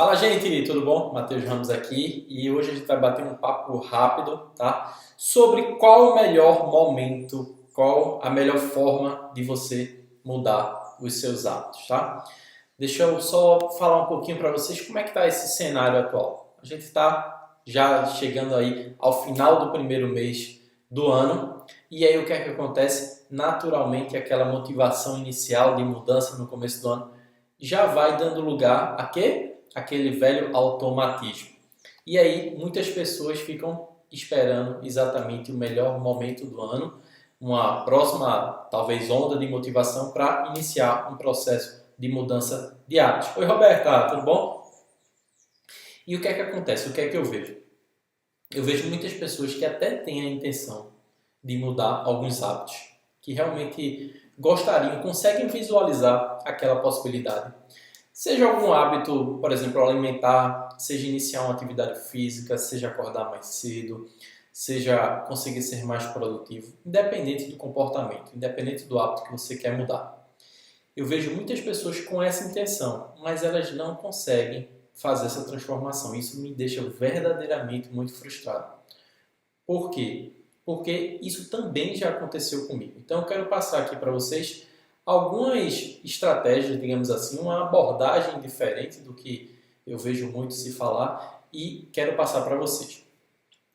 Fala, gente, tudo bom? Matheus Ramos aqui e hoje a gente vai bater um papo rápido, tá? Sobre qual o melhor momento, qual a melhor forma de você mudar os seus hábitos, tá? Deixa eu só falar um pouquinho para vocês como é que tá esse cenário atual. A gente está já chegando aí ao final do primeiro mês do ano e aí o que é que acontece? Naturalmente, aquela motivação inicial de mudança no começo do ano já vai dando lugar a quê? Aquele velho automatismo. E aí muitas pessoas ficam esperando exatamente o melhor momento do ano, uma próxima, talvez, onda de motivação para iniciar um processo de mudança de hábitos. Oi, Roberta, tudo bom? E o que é que acontece? O que é que eu vejo? Eu vejo muitas pessoas que até têm a intenção de mudar alguns hábitos, que realmente gostariam, conseguem visualizar aquela possibilidade. Seja algum hábito, por exemplo, alimentar, seja iniciar uma atividade física, seja acordar mais cedo, seja conseguir ser mais produtivo, independente do comportamento, independente do hábito que você quer mudar. Eu vejo muitas pessoas com essa intenção, mas elas não conseguem fazer essa transformação. Isso me deixa verdadeiramente muito frustrado. Por quê? Porque isso também já aconteceu comigo. Então eu quero passar aqui para vocês algumas estratégias, digamos assim, uma abordagem diferente do que eu vejo muito se falar e quero passar para vocês.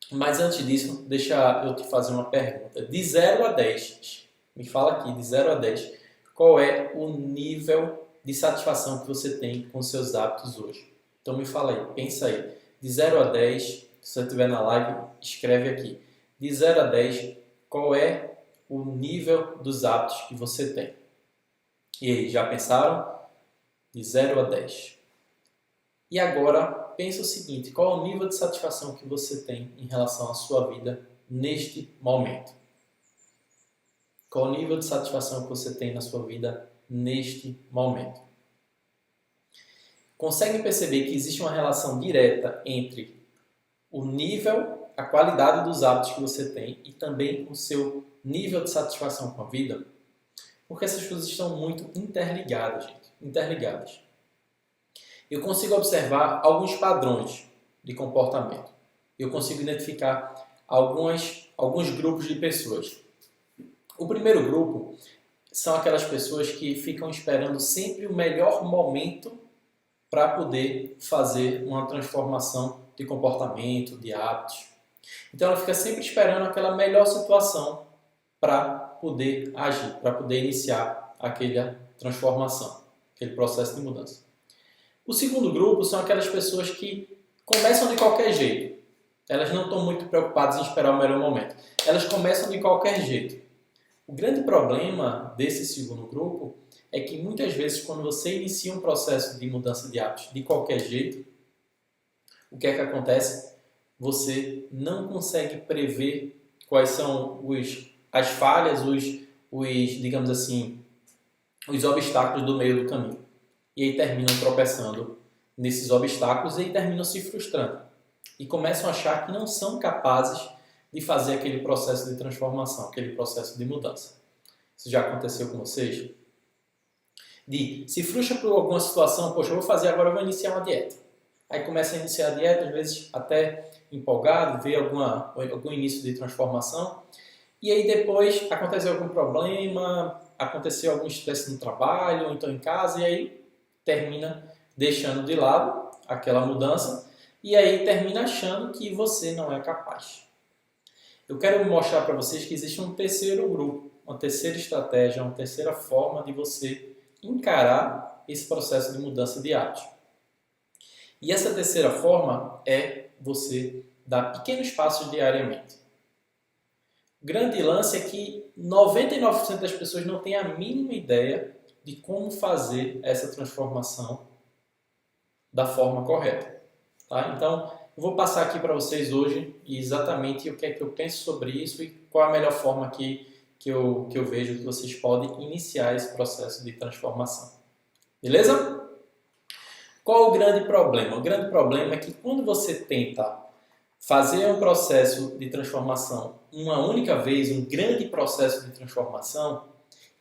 Mas antes disso, deixa eu te fazer uma pergunta. De 0 a 10, me fala aqui, de 0 a 10, qual é o nível de satisfação que você tem com seus hábitos hoje? Então me fala aí, pensa aí. De 0 a 10, se você estiver na live, escreve aqui. De 0 a 10, qual é o nível dos hábitos que você tem? E aí, já pensaram? De 0 a 10. E agora, pensa o seguinte, qual é o nível de satisfação que você tem em relação à sua vida neste momento? Qual é o nível de satisfação que você tem na sua vida neste momento? Conseguem perceber que existe uma relação direta entre o nível, a qualidade dos hábitos que você tem e também o seu nível de satisfação com a vida? Porque essas coisas estão muito interligadas, gente. Interligadas. Eu consigo observar alguns padrões de comportamento. Eu consigo identificar alguns grupos de pessoas. O primeiro grupo são aquelas pessoas que ficam esperando sempre o melhor momento para poder fazer uma transformação de comportamento, de hábitos. Então ela fica sempre esperando aquela melhor situação para poder agir, para poder iniciar aquela transformação, aquele processo de mudança. O segundo grupo são aquelas pessoas que começam de qualquer jeito. Elas não estão muito preocupadas em esperar o melhor momento. Elas começam de qualquer jeito. O grande problema desse segundo grupo é que muitas vezes quando você inicia um processo de mudança de hábitos de qualquer jeito, o que é que acontece? Você não consegue prever quais são as falhas, digamos assim, os obstáculos do meio do caminho. E aí terminam tropeçando nesses obstáculos e aí terminam se frustrando. E começam a achar que não são capazes de fazer aquele processo de transformação, aquele processo de mudança. Isso já aconteceu com vocês? Se frustra por alguma situação, poxa, eu vou fazer agora, eu vou iniciar uma dieta. Aí começa a iniciar a dieta, às vezes até empolgado, vê algum início de transformação. E aí depois aconteceu algum problema, aconteceu algum estresse no trabalho, ou então em casa, e aí termina deixando de lado aquela mudança e aí termina achando que você não é capaz. Eu quero mostrar para vocês que existe um terceiro grupo, uma terceira estratégia, uma terceira forma de você encarar esse processo de mudança de hábito. E essa terceira forma é você dar pequenos passos diariamente. O grande lance é que 99% das pessoas não têm a mínima ideia de como fazer essa transformação da forma correta. Tá? Então, eu vou passar aqui para vocês hoje exatamente o que é que eu penso sobre isso e qual a melhor forma que eu vejo que vocês podem iniciar esse processo de transformação. Beleza? Qual o grande problema? O grande problema é que quando você tenta fazer um processo de transformação uma única vez, um grande processo de transformação,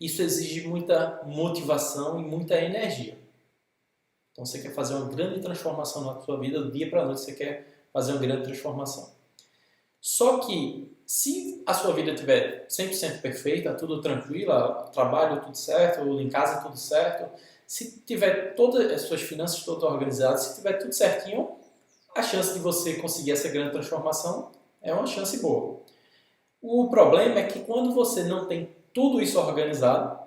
isso exige muita motivação e muita energia. Então você quer fazer uma grande transformação na sua vida, do dia para a noite você quer fazer uma grande transformação. Só que se a sua vida estiver 100% perfeita, tudo tranquila, trabalho tudo certo, em casa tudo certo, se tiver todas as suas finanças todas organizadas, se tiver tudo certinho, a chance de você conseguir essa grande transformação é uma chance boa. O problema é que quando você não tem tudo isso organizado,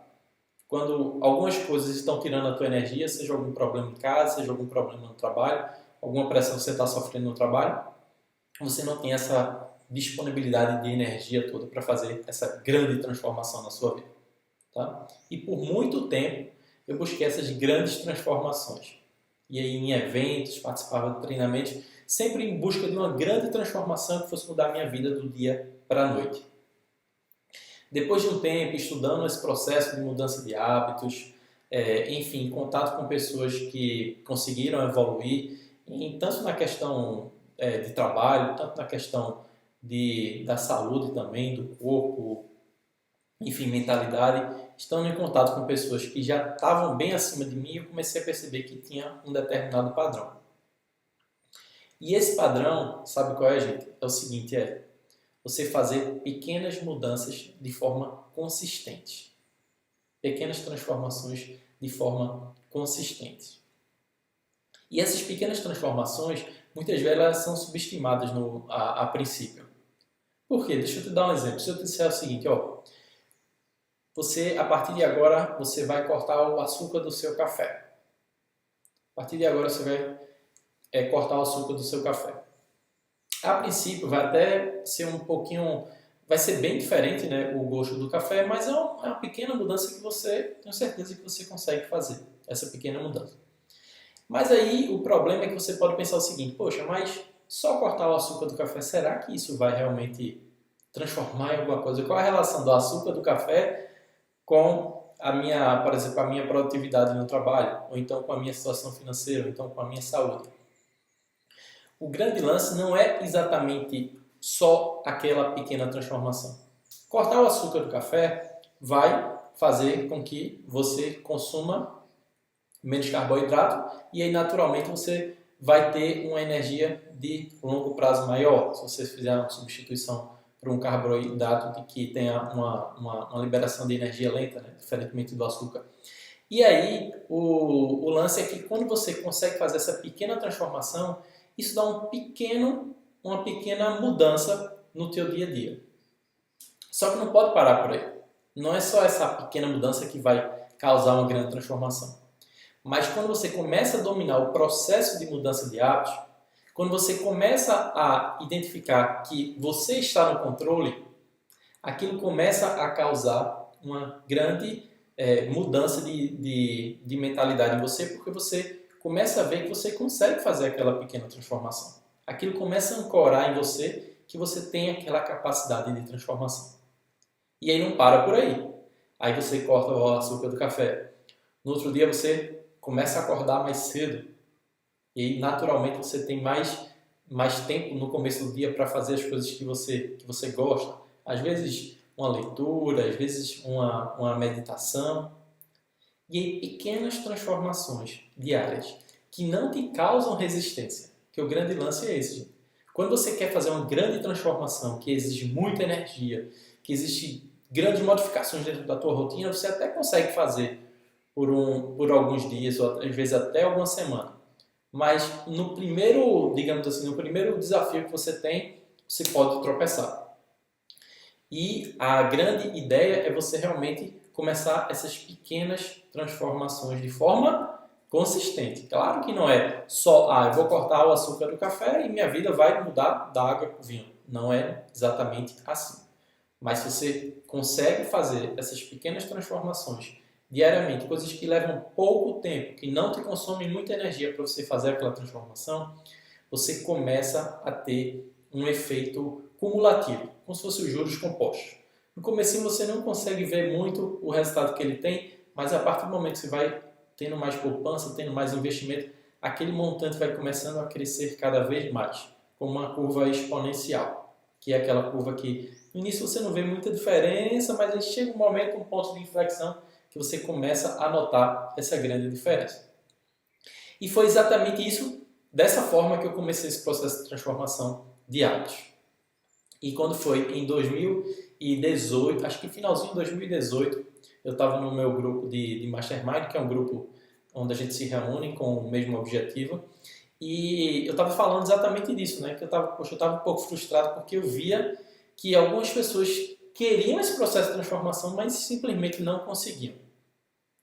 quando algumas coisas estão tirando a tua energia, seja algum problema em casa, seja algum problema no trabalho, alguma pressão que você está sofrendo no trabalho, você não tem essa disponibilidade de energia toda para fazer essa grande transformação na sua vida. Tá? E por muito tempo eu busquei essas grandes transformações. E aí em eventos, participava de treinamentos, sempre em busca de uma grande transformação que fosse mudar a minha vida do dia para a noite. Depois de um tempo estudando esse processo de mudança de hábitos, enfim, contato com pessoas que conseguiram evoluir, tanto na questão de trabalho, tanto na questão da saúde também, do corpo, enfim, mentalidade, estando em contato com pessoas que já estavam bem acima de mim, eu comecei a perceber que tinha um determinado padrão. E esse padrão, sabe qual é, gente? É o seguinte, você fazer pequenas mudanças de forma consistente. Pequenas transformações de forma consistente. E essas pequenas transformações, muitas vezes, elas são subestimadas a princípio. Por quê? Deixa eu te dar um exemplo. Se eu te disser o seguinte, a partir de agora, você vai cortar o açúcar do seu café. A partir de agora, você vai cortar o açúcar do seu café. A princípio, vai até ser vai ser bem diferente, né, o gosto do café, mas é uma pequena mudança que tenho certeza que você consegue fazer, essa pequena mudança. Mas aí, o problema é que você pode pensar o seguinte, poxa, mas só cortar o açúcar do café, será que isso vai realmente transformar em alguma coisa? Qual a relação do açúcar do café com por exemplo, a minha produtividade no trabalho, ou então com a minha situação financeira, ou então com a minha saúde? O grande lance não é exatamente só aquela pequena transformação. Cortar o açúcar do café vai fazer com que você consuma menos carboidrato e aí naturalmente você vai ter uma energia de longo prazo maior. Se você fizer uma substituição por um carboidrato que tenha uma liberação de energia lenta, né? Diferentemente do açúcar. E aí o lance é que quando você consegue fazer essa pequena transformação, isso dá uma pequena mudança no teu dia a dia. Só que não pode parar por aí. Não é só essa pequena mudança que vai causar uma grande transformação. Mas quando você começa a dominar o processo de mudança de hábitos, quando você começa a identificar que você está no controle, aquilo começa a causar uma grande mudança de mentalidade em você, porque você começa a ver que você consegue fazer aquela pequena transformação. Aquilo começa a ancorar em você que você tem aquela capacidade de transformação. E aí não para por aí. Aí você corta o açúcar do café. No outro dia você começa a acordar mais cedo. E aí naturalmente você tem mais tempo no começo do dia para fazer as coisas que você gosta. Às vezes uma leitura, às vezes uma meditação. E aí pequenas transformações diárias que não te causam resistência. Que o grande lance é esse, gente. Quando você quer fazer uma grande transformação que exige muita energia, que existe grandes modificações dentro da tua rotina, você até consegue fazer por alguns dias, ou às vezes até alguma semana. Mas no primeiro, digamos assim, no primeiro desafio que você tem, você pode tropeçar. E a grande ideia é você realmente começar essas pequenas transformações de forma consistente. Claro que não é só, eu vou cortar o açúcar do café e minha vida vai mudar da água para o vinho. Não é exatamente assim. Mas se você consegue fazer essas pequenas transformações diariamente, coisas que levam pouco tempo, que não te consomem muita energia para você fazer aquela transformação, você começa a ter um efeito cumulativo, como se fossem os juros compostos. No começo você não consegue ver muito o resultado que ele tem, mas a partir do momento que você vai tendo mais poupança, tendo mais investimento, aquele montante vai começando a crescer cada vez mais, como uma curva exponencial, que é aquela curva que no início você não vê muita diferença, mas aí chega um momento, um ponto de inflexão, que você começa a notar essa grande diferença. E foi exatamente isso, dessa forma que eu comecei esse processo de transformação de hábitos. E quando foi em 2018, acho que finalzinho de 2018, eu estava no meu grupo de Mastermind, que é um grupo onde a gente se reúne com o mesmo objetivo. E eu estava falando exatamente disso, né? Que eu estava um pouco frustrado porque eu via que algumas pessoas queriam esse processo de transformação, mas simplesmente não conseguiam.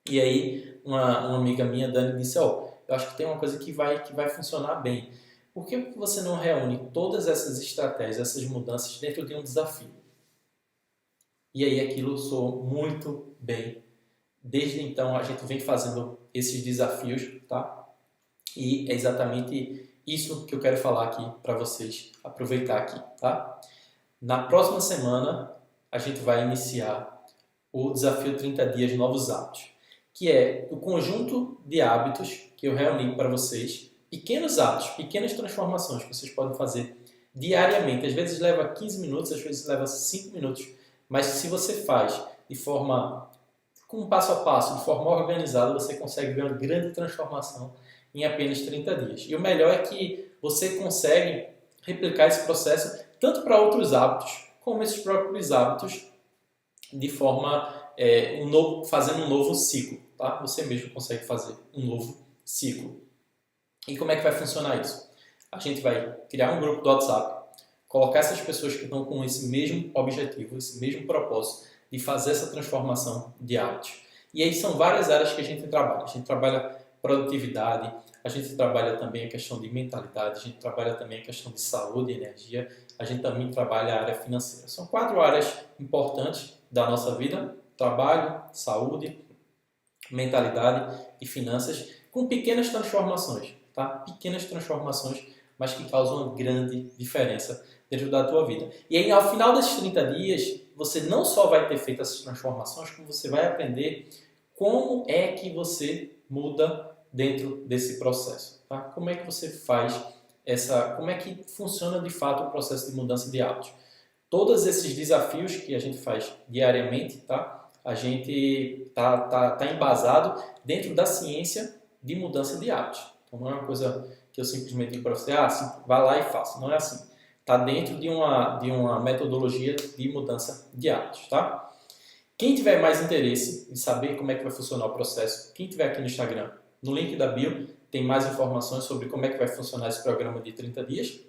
E aí uma amiga minha, Dani, disse, eu acho que tem uma coisa que vai funcionar bem. Por que você não reúne todas essas estratégias, essas mudanças dentro de um desafio? E aí aquilo soou muito bem. Desde então a gente vem fazendo esses desafios, tá? E é exatamente isso que eu quero falar aqui para vocês aproveitar aqui, tá? Na próxima semana a gente vai iniciar o desafio 30 dias novos hábitos, que é o conjunto de hábitos que eu reuni para vocês, pequenos hábitos, pequenas transformações que vocês podem fazer diariamente. Às vezes leva 15 minutos, às vezes leva 5 minutos, mas se você faz de forma, com um passo a passo, de forma organizada, você consegue ver uma grande transformação em apenas 30 dias. E o melhor é que você consegue replicar esse processo tanto para outros hábitos, como esses próprios hábitos, de forma fazendo um novo ciclo. Tá? Você mesmo consegue fazer um novo ciclo. E como é que vai funcionar isso? A gente vai criar um grupo do WhatsApp, colocar essas pessoas que estão com esse mesmo objetivo, esse mesmo propósito de fazer essa transformação de hábitos. E aí são várias áreas que a gente trabalha. A gente trabalha produtividade, a gente trabalha também a questão de mentalidade, a gente trabalha também a questão de saúde e energia, a gente também trabalha a área financeira. São 4 áreas importantes da nossa vida: trabalho, saúde, mentalidade e finanças, com pequenas transformações, tá? Pequenas transformações, mas que causam uma grande diferença dentro da tua vida. E aí, ao final desses 30 dias, você não só vai ter feito essas transformações, como você vai aprender como é que você muda dentro desse processo, tá? Como é que você faz como é que funciona de fato o processo de mudança de hábitos. Todos esses desafios que a gente faz diariamente, tá? A gente tá embasado dentro da ciência de mudança de hábitos. Então não é uma coisa que eu simplesmente digo para você, assim, vá lá e faça. Não é assim. Está dentro de uma metodologia de mudança de hábitos, tá? Quem tiver mais interesse em saber como é que vai funcionar o processo, quem tiver aqui no Instagram, no link da bio, tem mais informações sobre como é que vai funcionar esse programa de 30 dias.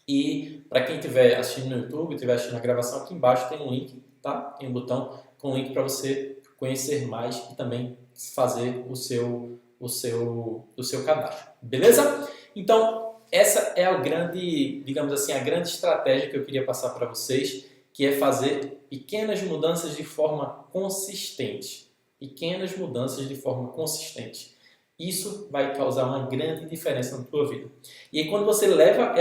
E para quem estiver assistindo no YouTube, estiver assistindo a gravação, aqui embaixo tem um link, tá? Tem um botão com um link para você conhecer mais e também fazer o seu cadastro. Beleza? Então, essa é a grande, digamos assim, a grande estratégia que eu queria passar para vocês, que é fazer pequenas mudanças de forma consistente. Pequenas mudanças de forma consistente. Isso vai causar uma grande diferença na tua vida. E aí, quando você leva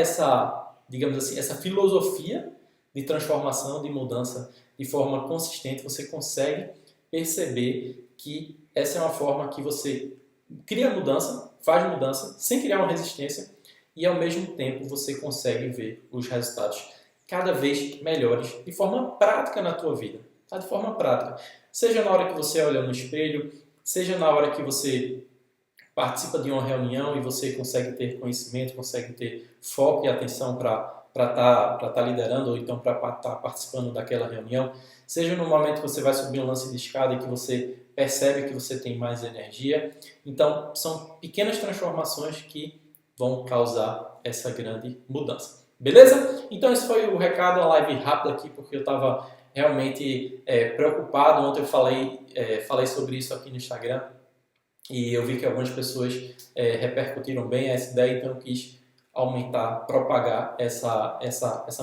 digamos assim, essa filosofia de transformação, de mudança de forma consistente, você consegue perceber que essa é uma forma que você cria mudança, faz mudança, sem criar uma resistência e ao mesmo tempo você consegue ver os resultados cada vez melhores de forma prática na tua vida, tá? De forma prática. Seja na hora que você olha no espelho, seja na hora que você participa de uma reunião e você consegue ter conhecimento, consegue ter foco e atenção para estar liderando ou então para estar participando daquela reunião, seja no momento que você vai subir um lance de escada e que você percebe que você tem mais energia. Então, são pequenas transformações que vão causar essa grande mudança. Beleza? Então, esse foi o recado, uma live rápida aqui, porque eu estava realmente preocupado. Ontem eu falei sobre isso aqui no Instagram e eu vi que algumas pessoas repercutiram bem essa ideia, então eu quis aumentar, propagar essa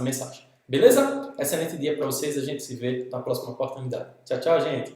mensagem. Beleza? Excelente dia para vocês, a gente se vê na próxima oportunidade. Tchau, tchau, gente!